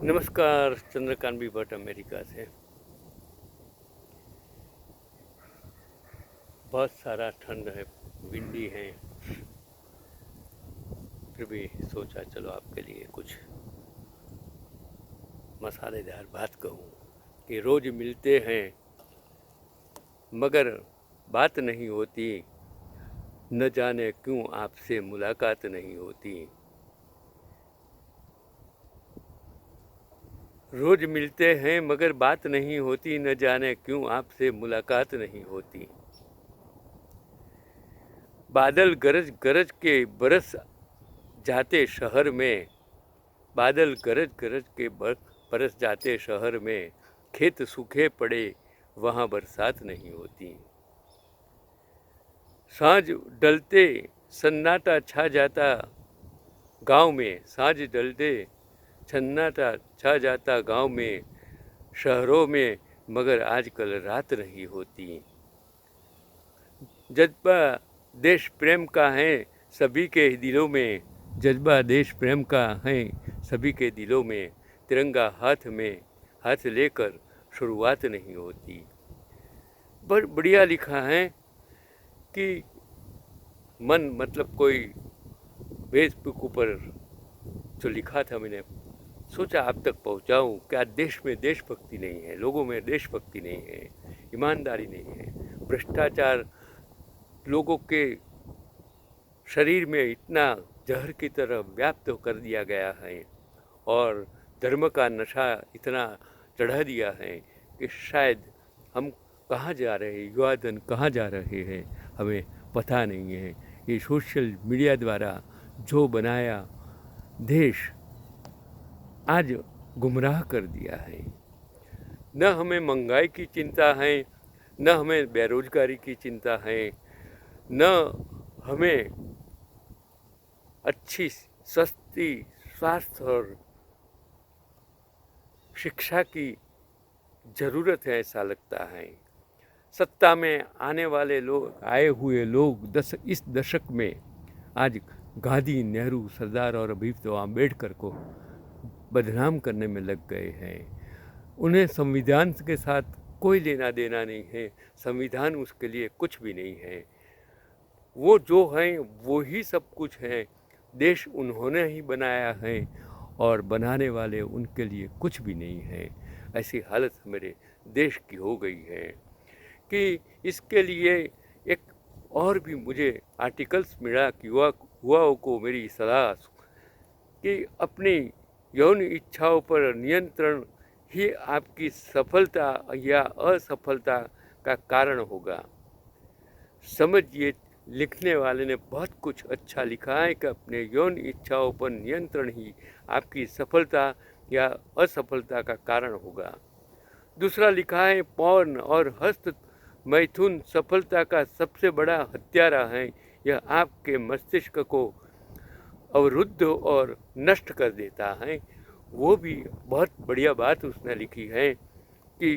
नमस्कार, चंद्रकांत भट्ट अमेरिका से। बहुत सारा ठंड है, विंडी है, फिर भी सोचा चलो आपके लिए कुछ मसालेदार बात कहूँ कि रोज मिलते हैं मगर बात नहीं होती, न जाने क्यों आपसे मुलाकात नहीं होती। रोज मिलते हैं मगर बात नहीं होती, न जाने क्यों आपसे मुलाकात नहीं होती। बादल गरज गरज के बरस जाते शहर में, बादल गरज गरज के बरस जाते शहर में, खेत सूखे पड़े वहाँ बरसात नहीं होती। सांझ ढलते सन्नाटा छा जाता गांव में, सांझ ढलते सन्नाटा छा जाता गांव में, शहरों में मगर आजकल रात नहीं होती। जज्बा देश प्रेम का है सभी के दिलों में, जज्बा देश प्रेम का है सभी के दिलों में, तिरंगा हाथ में हाथ लेकर शुरुआत नहीं होती। बहुत बढ़िया लिखा है कि मन मतलब कोई फेसबुक ऊपर जो लिखा था मैंने सोचा आप तक पहुंचाऊं। क्या देश में देशभक्ति नहीं है, लोगों में देशभक्ति नहीं है, ईमानदारी नहीं है, भ्रष्टाचार लोगों के शरीर में इतना जहर की तरह व्याप्त कर दिया गया है और धर्म का नशा इतना चढ़ा दिया है कि शायद हम कहाँ जा रहे हैं, युवा धन कहाँ जा रहे हैं हमें पता नहीं है। ये सोशल मीडिया द्वारा जो बनाया देश आज गुमराह कर दिया है। न हमें महंगाई की चिंता है, न हमें बेरोजगारी की चिंता है, न हमें अच्छी सस्ती स्वास्थ्य और शिक्षा की ज़रूरत है ऐसा लगता है। सत्ता में आने वाले लोग, आए हुए लोग इस दशक में आज गांधी, नेहरू, सरदार और अभी तो अम्बेडकर को बदनाम करने में लग गए हैं। उन्हें संविधान के साथ कोई लेना देना नहीं है, संविधान उसके लिए कुछ भी नहीं है। वो जो हैं वो ही सब कुछ हैं, देश उन्होंने ही बनाया है और बनाने वाले उनके लिए कुछ भी नहीं है। ऐसी हालत मेरे देश की हो गई है कि इसके लिए एक और भी मुझे आर्टिकल्स मिला कि युवाओं को मेरी सलाह कि अपनी यौन इच्छाओं पर नियंत्रण ही आपकी सफलता या असफलता का कारण होगा। समझिए, लिखने वाले ने बहुत कुछ अच्छा लिखा है कि अपने यौन इच्छाओं पर नियंत्रण ही आपकी सफलता या असफलता का कारण होगा। दूसरा लिखा है, पौर्न और हस्त मैथुन सफलता का सबसे बड़ा हत्यारा है, यह आपके मस्तिष्क को अवरुद्ध और नष्ट कर देता है। वो भी बहुत बढ़िया बात उसने लिखी है कि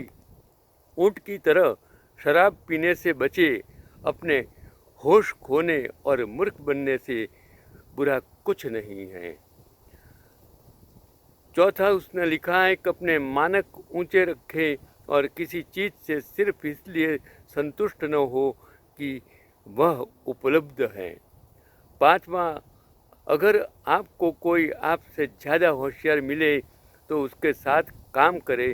ऊंट की तरह शराब पीने से बचे, अपने होश खोने और मूर्ख बनने से बुरा कुछ नहीं है। चौथा उसने लिखा है कि अपने मानक ऊंचे रखें और किसी चीज़ से सिर्फ इसलिए संतुष्ट न हो कि वह उपलब्ध है। पांचवा, अगर आपको कोई आपसे ज़्यादा होशियार मिले तो उसके साथ काम करे,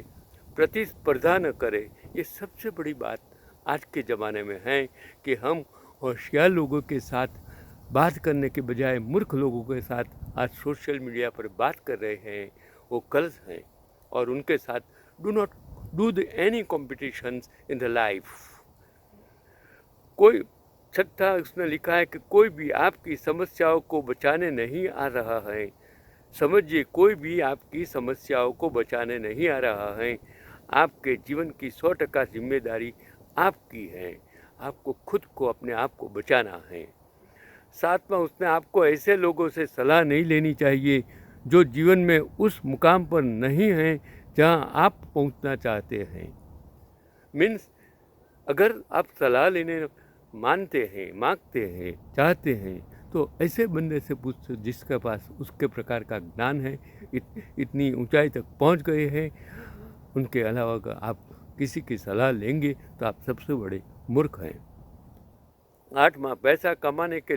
प्रतिस्पर्धा न करे। ये सबसे बड़ी बात आज के ज़माने में है कि हम होशियार लोगों के साथ बात करने के बजाय मूर्ख लोगों के साथ आज सोशल मीडिया पर बात कर रहे हैं। वो कर्ज हैं और उनके साथ do not do the any competitions in the life. कोई छठा उसने लिखा है कि कोई भी आपकी समस्याओं को बचाने नहीं आ रहा है। समझिए, कोई भी आपकी समस्याओं को बचाने नहीं आ रहा है। आपके जीवन की 100% जिम्मेदारी आपकी है। आपको खुद को, अपने आप को बचाना है। सातवां, उसने आपको ऐसे लोगों से सलाह नहीं लेनी चाहिए जो जीवन में उस मुकाम पर नहीं हैं जहां आप पहुंचना चाहते हैं। मीन्स अगर आप सलाह लेने मानते हैं, मांगते हैं, चाहते हैं तो ऐसे बंदे से पूछो जिसके पास उसके प्रकार का ज्ञान है, इतनी ऊंचाई तक पहुंच गए हैं। उनके अलावा अगर आप किसी की सलाह लेंगे तो आप सबसे बड़े मूर्ख हैं। 8वां, पैसा कमाने के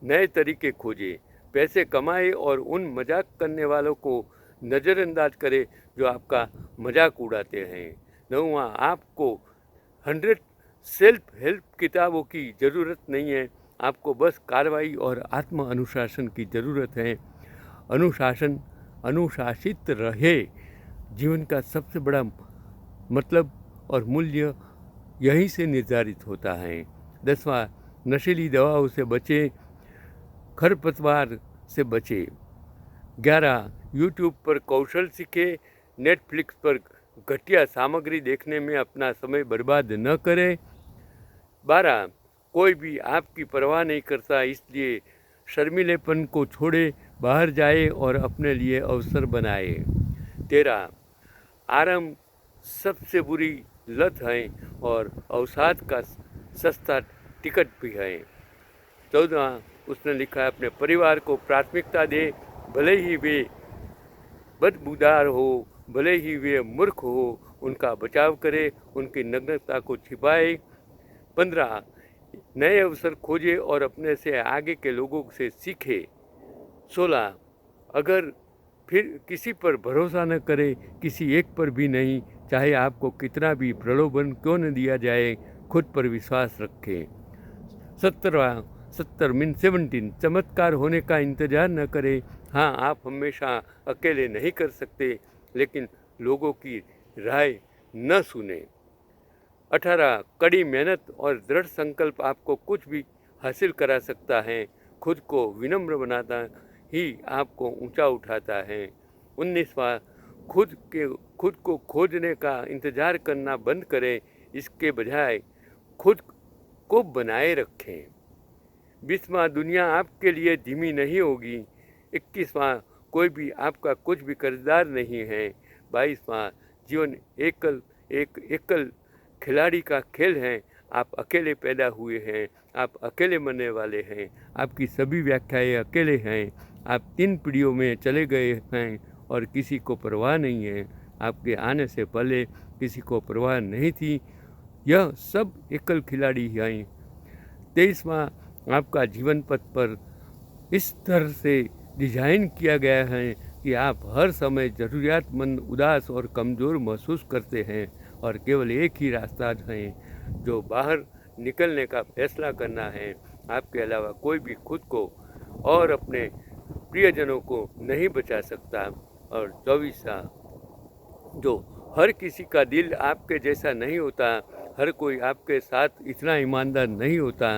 नए तरीके खोजें। पैसे कमाए और उन मजाक करने वालों को नज़रअंदाज करें जो आपका मजाक उड़ाते हैं। 9वां, आपको 100 सेल्फ हेल्प किताबों की ज़रूरत नहीं है, आपको बस कार्रवाई और आत्म अनुशासन की ज़रूरत है। अनुशासित रहे। जीवन का सबसे बड़ा मतलब और मूल्य यहीं से निर्धारित होता है। 10वां, नशीली दवाओं से बचें, खरपतवार से बचें। 11, यूट्यूब पर कौशल सीखें, नेटफ्लिक्स पर घटिया सामग्री देखने में अपना समय बर्बाद न करें। 12, कोई भी आपकी परवाह नहीं करता, इसलिए शर्मीलेपन को छोड़े, बाहर जाए और अपने लिए अवसर बनाए। 13, आराम सबसे बुरी लत है और अवसाद का सस्ता टिकट भी है। 14, उसने लिखा है, अपने परिवार को प्राथमिकता दे, भले ही वे बदबूदार हो, भले ही वे मूर्ख हो, उनका बचाव करे, उनकी नग्नता को छिपाए। 15, नए अवसर खोजे और अपने से आगे के लोगों से सीखे। 16, अगर फिर किसी पर भरोसा न करे, किसी एक पर भी नहीं, चाहे आपको कितना भी प्रलोभन क्यों न दिया जाए, खुद पर विश्वास रखें। 17 चमत्कार होने का इंतजार न करें। हाँ, आप हमेशा अकेले नहीं कर सकते, लेकिन लोगों की राय न सुने। 18, कड़ी मेहनत और दृढ़ संकल्प आपको कुछ भी हासिल करा सकता है। खुद को विनम्र बनाता ही आपको ऊंचा उठाता है। 19वां, खुद को खोजने का इंतजार करना बंद करें, इसके बजाय खुद को बनाए रखें। 20वां, दुनिया आपके लिए धीमी नहीं होगी। 21वां, कोई भी आपका कुछ भी कर्जदार नहीं है। 22वां, जीवन एक एकल खिलाड़ी का खेल है। आप अकेले पैदा हुए हैं, आप अकेले मरने वाले हैं, आपकी सभी व्याख्याएं अकेले हैं। आप 3 पीढ़ियों में चले गए हैं और किसी को परवाह नहीं है। आपके आने से पहले किसी को परवाह नहीं थी। यह सब एकल खिलाड़ी हैं। 23वां, आपका जीवन पथ पर इस तरह से डिजाइन किया गया है कि आप हर समय ज़रूरियातमंद, उदास और कमज़ोर महसूस करते हैं और केवल एक ही रास्ता है, जो बाहर निकलने का फैसला करना है। आपके अलावा कोई भी खुद को और अपने प्रियजनों को नहीं बचा सकता। और 24वां, जो हर किसी का दिल आपके जैसा नहीं होता, हर कोई आपके साथ इतना ईमानदार नहीं होता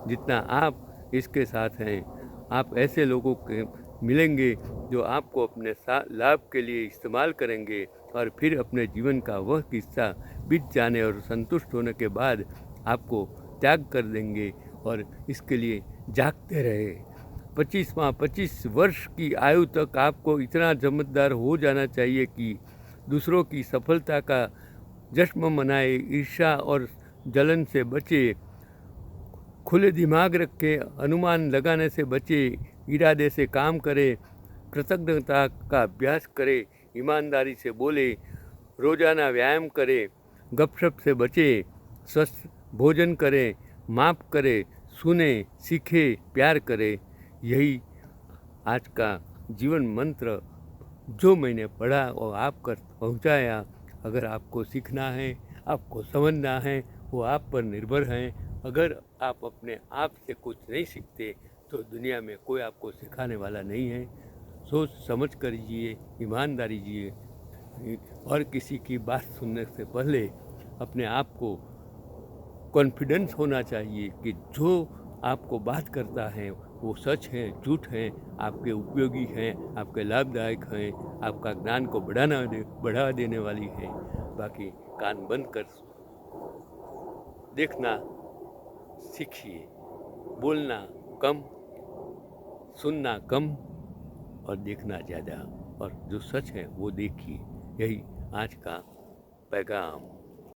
जितना आप इसके साथ हैं। आप ऐसे लोगों के मिलेंगे जो आपको अपने लाभ के लिए इस्तेमाल करेंगे और फिर अपने जीवन का वह किस्सा बीत जाने और संतुष्ट होने के बाद आपको त्याग कर देंगे और इसके लिए जागते रहे। 25 वर्ष की आयु तक आपको इतना समझदार हो जाना चाहिए कि दूसरों की सफलता का जश्न मनाए, ईर्ष्या और जलन से बचे, खुले दिमाग रखे, अनुमान लगाने से बचे, इरादे से काम करे, कृतज्ञता का अभ्यास करे, ईमानदारी से बोले, रोजाना व्यायाम करे, गपशप से बचे, स्वस्थ भोजन करें, माफ़ करे, सुने, सीखे, प्यार करे। यही आज का जीवन मंत्र जो मैंने पढ़ा और आप तक पहुँचाया। अगर आपको सीखना है, आपको समझना है, वो आप पर निर्भर है। अगर आप अपने आप से कुछ नहीं सीखते तो दुनिया में कोई आपको सिखाने वाला नहीं है। सोच समझ कर जिए, ईमानदारी जिए और किसी की बात सुनने से पहले अपने आप को कॉन्फिडेंस होना चाहिए कि जो आपको बात करता है वो सच है, झूठ है, आपके उपयोगी हैं, आपके लाभदायक हैं, आपका ज्ञान को बढ़ा देने वाली है। बाकी कान बंद कर देखना सीखिए, बोलना कम, सुनना कम और देखना ज़्यादा, और जो सच है वो देखिए। यही आज का पैगाम।